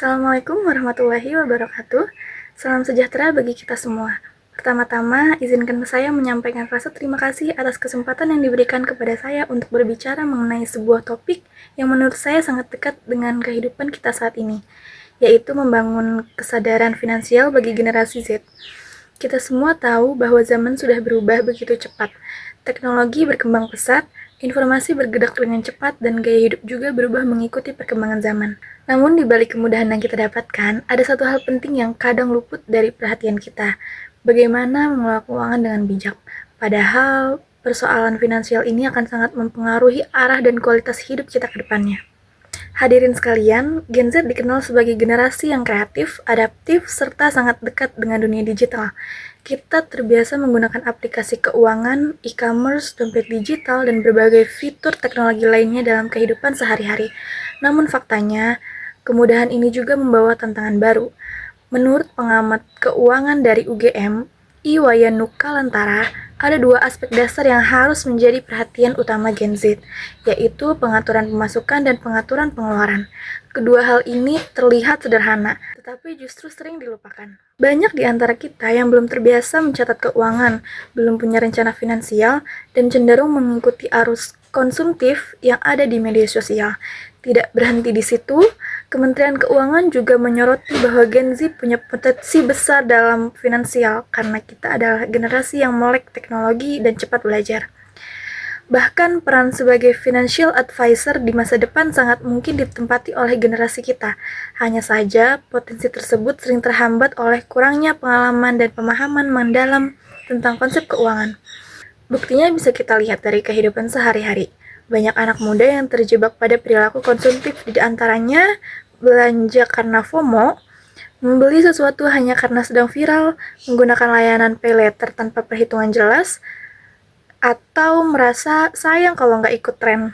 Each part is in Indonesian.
Assalamualaikum warahmatullahi wabarakatuh. Salam sejahtera bagi kita semua. Pertama-tama, izinkan saya menyampaikan rasa terima kasih atas kesempatan yang diberikan kepada saya untuk berbicara mengenai sebuah topik yang menurut saya sangat dekat dengan kehidupan kita saat ini, yaitu membangun kesadaran finansial bagi generasi Z. Kita semua tahu bahwa zaman sudah berubah begitu cepat. Teknologi berkembang pesat, informasi bergerak dengan cepat, dan gaya hidup juga berubah mengikuti perkembangan zaman. Namun di balik kemudahan yang kita dapatkan, ada satu hal penting yang kadang luput dari perhatian kita. Bagaimana mengelola keuangan dengan bijak. Padahal persoalan finansial ini akan sangat mempengaruhi arah dan kualitas hidup kita ke depannya. Hadirin sekalian, Gen Z dikenal sebagai generasi yang kreatif, adaptif, serta sangat dekat dengan dunia digital. Kita terbiasa menggunakan aplikasi keuangan, e-commerce, dompet digital, dan berbagai fitur teknologi lainnya dalam kehidupan sehari-hari. Namun faktanya, kemudahan ini juga membawa tantangan baru. Menurut pengamat keuangan dari UGM, Iwayanuka Lantara, ada dua aspek dasar yang harus menjadi perhatian utama Gen Z, yaitu pengaturan pemasukan dan pengaturan pengeluaran. Kedua hal ini terlihat sederhana, tetapi justru sering dilupakan. Banyak di antara kita yang belum terbiasa mencatat keuangan, belum punya rencana finansial, dan cenderung mengikuti arus konsumtif yang ada di media sosial. Tidak berhenti di situ, Kementerian Keuangan juga menyoroti bahwa Gen Z punya potensi besar dalam finansial karena kita adalah generasi yang melek teknologi dan cepat belajar. Bahkan peran sebagai financial advisor di masa depan sangat mungkin ditempati oleh generasi kita. Hanya saja, potensi tersebut sering terhambat oleh kurangnya pengalaman dan pemahaman mendalam tentang konsep keuangan. Buktinya bisa kita lihat dari kehidupan sehari-hari. Banyak anak muda yang terjebak pada perilaku konsumtif, di antaranya belanja karena FOMO, membeli sesuatu hanya karena sedang viral, menggunakan layanan pay later tanpa perhitungan jelas, atau merasa sayang kalau nggak ikut tren.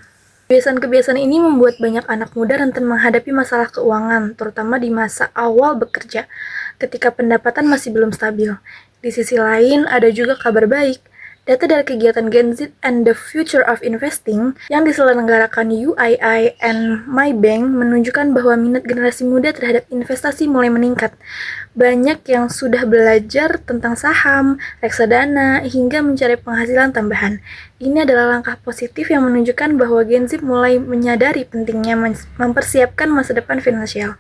Kebiasaan-kebiasaan ini membuat banyak anak muda rentan menghadapi masalah keuangan, terutama di masa awal bekerja, ketika pendapatan masih belum stabil. Di sisi lain, ada juga kabar baik. Data dari kegiatan Gen Z and the Future of Investing yang diselenggarakan UII and MyBank menunjukkan bahwa minat generasi muda terhadap investasi mulai meningkat. Banyak yang sudah belajar tentang saham, reksadana, hingga mencari penghasilan tambahan. Ini adalah langkah positif yang menunjukkan bahwa Gen Z mulai menyadari pentingnya mempersiapkan masa depan finansial.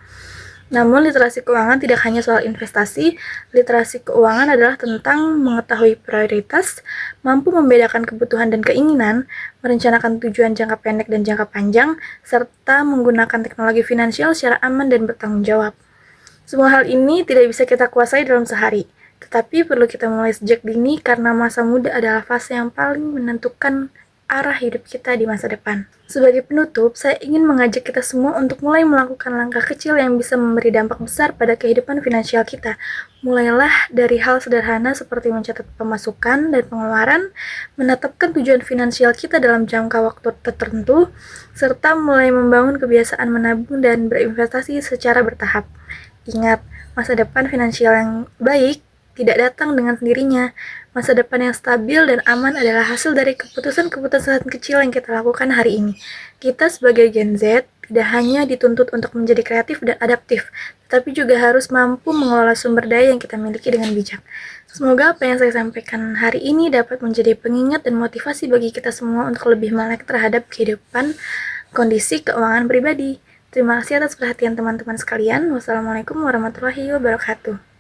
Namun, literasi keuangan tidak hanya soal investasi. Literasi keuangan adalah tentang mengetahui prioritas, mampu membedakan kebutuhan dan keinginan, merencanakan tujuan jangka pendek dan jangka panjang, serta menggunakan teknologi finansial secara aman dan bertanggung jawab. Semua hal ini tidak bisa kita kuasai dalam sehari, tetapi perlu kita mulai sejak dini karena masa muda adalah fase yang paling menentukan arah hidup kita di masa depan. Sebagai penutup, saya ingin mengajak kita semua untuk mulai melakukan langkah kecil yang bisa memberi dampak besar pada kehidupan finansial kita. Mulailah dari hal sederhana seperti mencatat pemasukan dan pengeluaran, menetapkan tujuan finansial kita dalam jangka waktu tertentu, serta mulai membangun kebiasaan menabung dan berinvestasi secara bertahap. Ingat, masa depan finansial yang baik tidak datang dengan sendirinya. Masa depan yang stabil dan aman adalah hasil dari keputusan-keputusan kecil yang kita lakukan hari ini. Kita sebagai Gen Z tidak hanya dituntut untuk menjadi kreatif dan adaptif, tetapi juga harus mampu mengelola sumber daya yang kita miliki dengan bijak. Semoga apa yang saya sampaikan hari ini dapat menjadi pengingat dan motivasi bagi kita semua untuk lebih melek terhadap kehidupan kondisi keuangan pribadi. Terima kasih atas perhatian teman-teman sekalian. Wassalamualaikum warahmatullahi wabarakatuh.